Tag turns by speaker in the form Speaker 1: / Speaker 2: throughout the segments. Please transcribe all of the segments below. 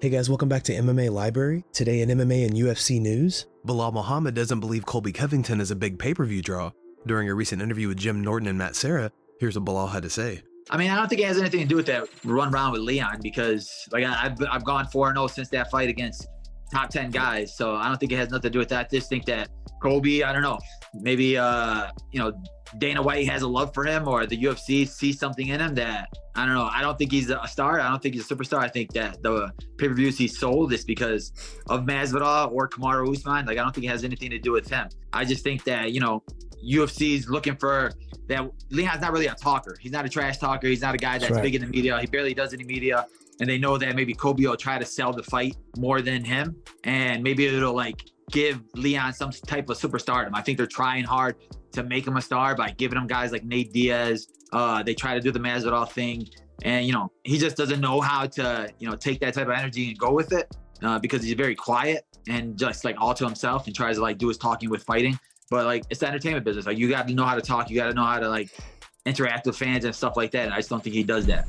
Speaker 1: Hey guys, welcome back to MMA Library. Today in MMA and UFC news, Belal Muhammad doesn't believe Colby Covington is a big pay-per-view draw. During a recent interview with Jim Norton and Matt Serra, here's what Belal had to say.
Speaker 2: I mean, I don't think it has anything to do with that run around with Leon because, like, I've gone 4-0 since that fight against top 10 guys. So I don't think it has nothing to do with that. I just think that Colby, I don't know, maybe, Dana White has a love for him or the UFC sees something in him that, I don't know. I don't think he's a star. I don't think he's a superstar. I think that the pay-per-views he sold is because of Masvidal or Kamaru Usman. Like, I don't think it has anything to do with him. I just think that, UFC's looking for that. Leon's not really a talker. He's not a trash talker. He's not a guy that's big in the media. He barely does any media. And they know that maybe Colby will try to sell the fight more than him. And maybe it'll give Leon some type of superstardom. I think they're trying hard to make him a star by giving him guys like Nate Diaz. They try to do the Masvidal thing. And, he just doesn't know how to, take that type of energy and go with it because he's very quiet and just all to himself and tries to do his talking with fighting. But it's the entertainment business. You got to know how to talk. You got to know how to interact with fans and stuff like that. And I just don't think he does that.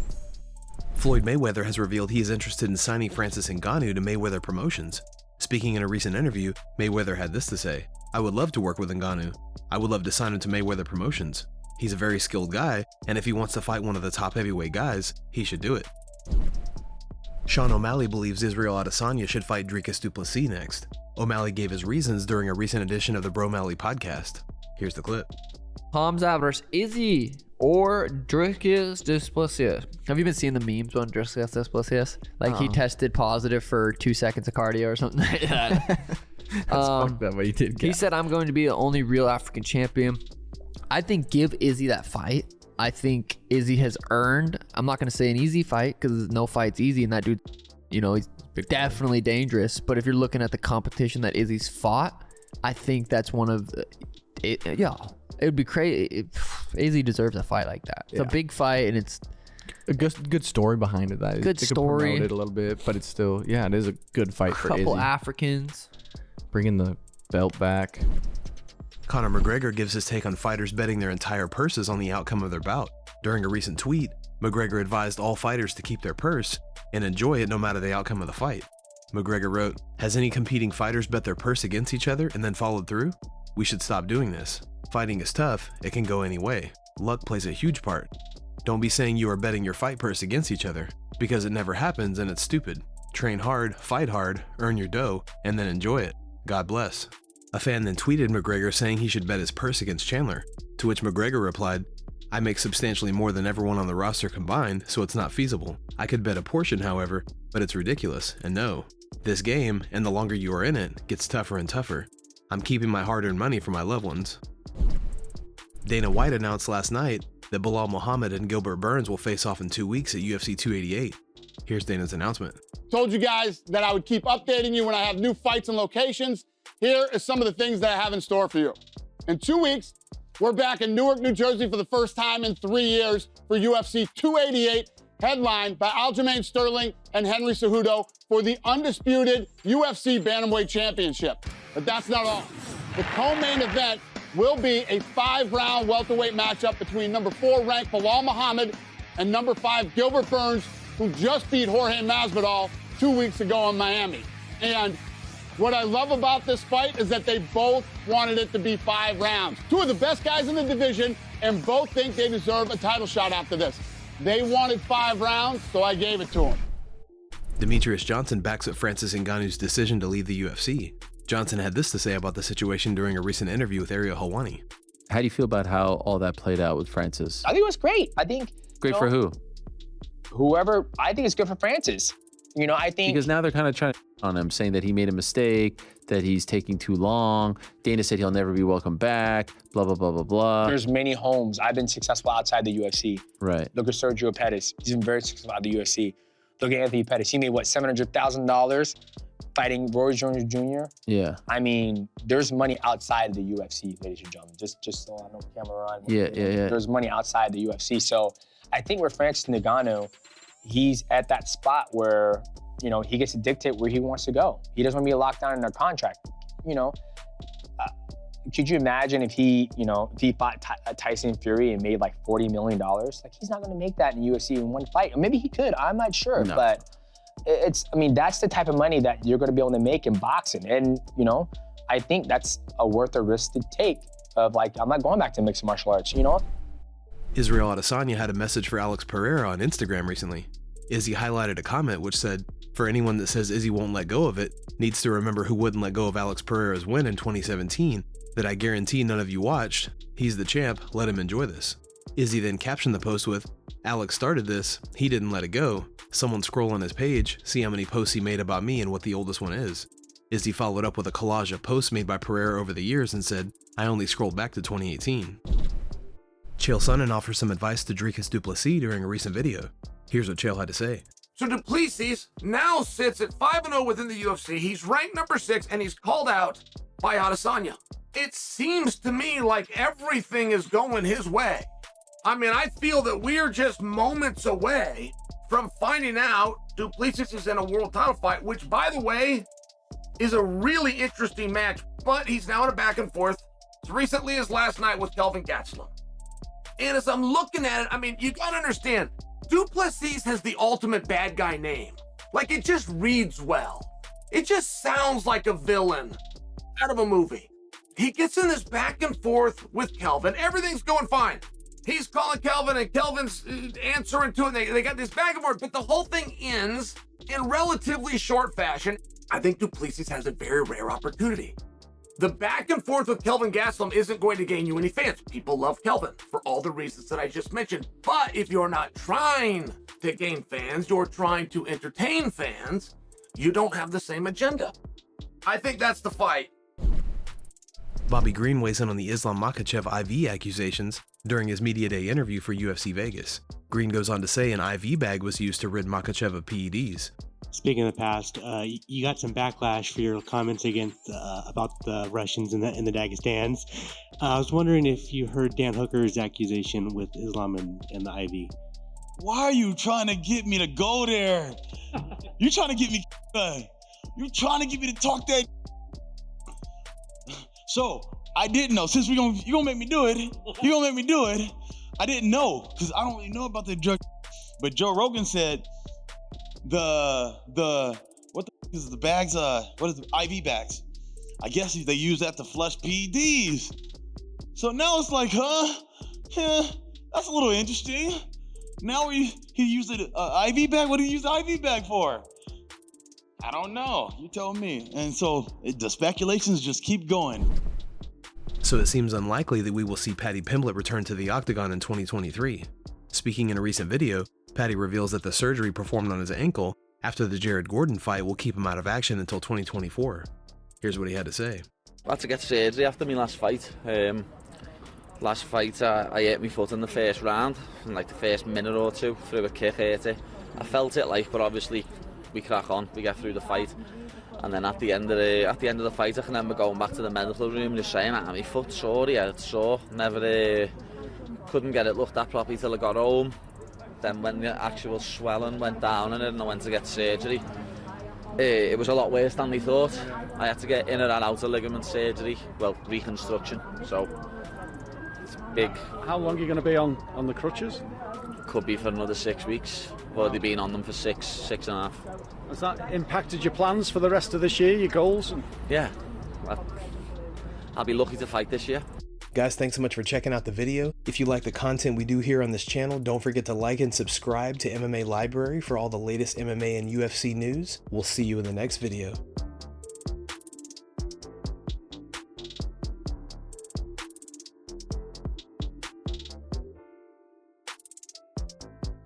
Speaker 1: Floyd Mayweather has revealed he is interested in signing Francis Ngannou to Mayweather Promotions. Speaking in a recent interview, Mayweather had this to say: "I would love to work with Ngannou. I would love to sign him to Mayweather Promotions. He's a very skilled guy, and if he wants to fight one of the top heavyweight guys, he should do it." Sean O'Malley believes Israel Adesanya should fight Dricus du Plessis next. O'Malley gave his reasons during a recent edition of the Bromalley podcast. Here's the clip.
Speaker 3: Hamza versus Izzy or Dricus du Plessis. Have you been seeing the memes on Dricus du Plessis? He tested positive for 2 seconds of cardio or something like that.
Speaker 4: That's fucked up what he did.
Speaker 3: He said, "I'm going to be the only real African champion." I think give Izzy that fight. I think Izzy has earned, I'm not going to say an easy fight because no fight's easy, and that dude, he's definitely dangerous. But if you're looking at the competition that Izzy's fought, I think that's one of it would be crazy. Izzy deserves a fight like that. It's a big fight, and it's
Speaker 4: a good story behind it. That
Speaker 3: good story.
Speaker 4: Promote it a little bit, but it's still, it is a good fight for Izzy.
Speaker 3: Couple Africans.
Speaker 4: Bringing the belt back.
Speaker 1: Conor McGregor gives his take on fighters betting their entire purses on the outcome of their bout. During a recent tweet, McGregor advised all fighters to keep their purse and enjoy it no matter the outcome of the fight. McGregor wrote, "Has any competing fighters bet their purse against each other and then followed through? We should stop doing this. Fighting is tough, it can go any way. Luck plays a huge part. Don't be saying you are betting your fight purse against each other, because it never happens and it's stupid. Train hard, fight hard, earn your dough, and then enjoy it. God bless." A fan then tweeted McGregor saying he should bet his purse against Chandler, to which McGregor replied, "I make substantially more than everyone on the roster combined, so it's not feasible. I could bet a portion, however, but it's ridiculous, and no. This game, and the longer you are in it, gets tougher and tougher. I'm keeping my hard-earned money for my loved ones." Dana White announced last night that Belal Muhammad and Gilbert Burns will face off in 2 weeks at UFC 288. Here's Dana's announcement.
Speaker 5: Told you guys that I would keep updating you when I have new fights and locations. Here is some of the things that I have in store for you. In 2 weeks, we're back in Newark, New Jersey for the first time in 3 years for UFC 288, headlined by Aljamain Sterling and Henry Cejudo for the undisputed UFC Bantamweight Championship. But that's not all. The co-main event will be a 5-round welterweight matchup between number 4 ranked Belal Muhammad and number 5 Gilbert Burns, who just beat Jorge Masvidal 2 weeks ago in Miami. And what I love about this fight is that they both wanted it to be 5 rounds. 2 of the best guys in the division, and both think they deserve a title shot after this. They wanted 5 rounds, so I gave it to them.
Speaker 1: Demetrious Johnson backs up Francis Ngannou's decision to leave the UFC. Johnson had this to say about the situation during a recent interview with Ariel Helwani.
Speaker 6: How do you feel about how all that played out with Francis?
Speaker 7: I think it was great. I think
Speaker 6: great for who?
Speaker 7: Whoever. I think it's good for Francis. I think
Speaker 6: because now they're kind of trying to on him, saying that he made a mistake, that he's taking too long. Dana said he'll never be welcome back. Blah blah blah blah blah.
Speaker 7: There's many homes. I've been successful outside the UFC.
Speaker 6: Right.
Speaker 7: Look at Sergio Pettis. He's been very successful out of the UFC. Look at Anthony Pettis. He made what, $700,000 fighting Roy Jones Jr.
Speaker 6: Yeah.
Speaker 7: I mean, there's money outside of the UFC, ladies and gentlemen. Just so I know camera on.
Speaker 6: Yeah.
Speaker 7: There's money outside the UFC. So I think with Francis Ngannou, he's at that spot where, he gets to dictate where he wants to go. He doesn't want to be locked down in a contract. Could you imagine if he fought Tyson Fury and made like $40 million? He's not going to make that in UFC in one fight. Or maybe he could. I'm not sure.
Speaker 6: No.
Speaker 7: But I mean, that's the type of money that you're going to be able to make in boxing. And, you know, I think that's worth a risk to take of like, I'm not going back to mixed martial arts, you know?
Speaker 1: Israel Adesanya had a message for Alex Pereira on Instagram recently. Izzy highlighted a comment which said, "For anyone that says Izzy won't let go of it, needs to remember who wouldn't let go of Alex Pereira's win in 2017, that I guarantee none of you watched. He's the champ, let him enjoy this." Izzy then captioned the post with, "Alex started this, he didn't let it go. Someone scroll on his page, see how many posts he made about me and what the oldest one is." Izzy followed up with a collage of posts made by Pereira over the years and said, "I only scrolled back to 2018. Chael Sonnen offers some advice to Dricus du Plessis during a recent video. Here's what Chael had to say.
Speaker 8: So du Plessis now sits at 5-0 within the UFC. He's ranked number 6, and he's called out by Adesanya. It seems to me like everything is going his way. I mean, I feel that we're just moments away from finding out du Plessis is in a world title fight, which, by the way, is a really interesting match, but he's now in a back and forth as recently as last night with Kelvin Gastelum. And as I'm looking at it, I mean, you gotta understand, du Plessis has the ultimate bad guy name. Like, it just reads well. It just sounds like a villain out of a movie. He gets in this back and forth with Kelvin. Everything's going fine. He's calling Kelvin and Kelvin's answering to it. They got this back and forth, but the whole thing ends in relatively short fashion. I think du Plessis has a very rare opportunity. The back and forth with Kelvin Gastelum isn't going to gain you any fans. People love Kelvin for all the reasons that I just mentioned. But if you're not trying to gain fans, you're trying to entertain fans, you don't have the same agenda. I think that's the fight.
Speaker 1: Bobby Green weighs in on the Islam Makhachev IV accusations during his media day interview for UFC Vegas. Green goes on to say an IV bag was used to rid Makhachev of PEDs.
Speaker 9: Speaking of the past, you got some backlash for your comments against about the Russians and the Dagestans. I was wondering if you heard Dan Hooker's accusation with Islam and the IV.
Speaker 10: Why are you trying to get me to go there? You're trying to get me. You're trying to get me to talk that. So I didn't know. Since you're gonna make me do it. You're gonna make me do it. I didn't know because I don't really know about the drug. But Joe Rogan said. What is the bags? What is the IV bags? I guess they use that to flush PEDs. So now it's like, yeah, that's a little interesting. Now he used an IV bag. What did he use the IV bag for? I don't know. You tell me. And so the speculations just keep going.
Speaker 1: So it seems unlikely that we will see Paddy Pimblett return to the octagon in 2023. Speaking in a recent video, Paddy reveals that the surgery performed on his ankle after the Jared Gordon fight will keep him out of action until 2024. Here's what he had to say.
Speaker 11: I had to get surgery after my last fight. I hit my foot in the first round, in like the first minute or two, through a kick, hit it. I felt it but obviously we crack on, we get through the fight. And then at the end of the fight, I can remember going back to the medical room and just saying, my foot sore, yeah, it's sore. Never, couldn't get it looked at properly till I got home. Then when the actual swelling went down in it and I went to get surgery, it was a lot worse than we thought. I had to get inner and outer ligament surgery, well, reconstruction, so it's big.
Speaker 12: How long are you going to be on the crutches?
Speaker 11: Could be for another 6 weeks. I've already been on them for six and a half.
Speaker 12: Has that impacted your plans for the rest of this year, your goals?
Speaker 11: Yeah, I'll be lucky to fight this year.
Speaker 1: Guys, thanks so much for checking out the video. If you like the content we do here on this channel, don't forget to like and subscribe to MMA Library for all the latest MMA and UFC news. We'll see you in the next video.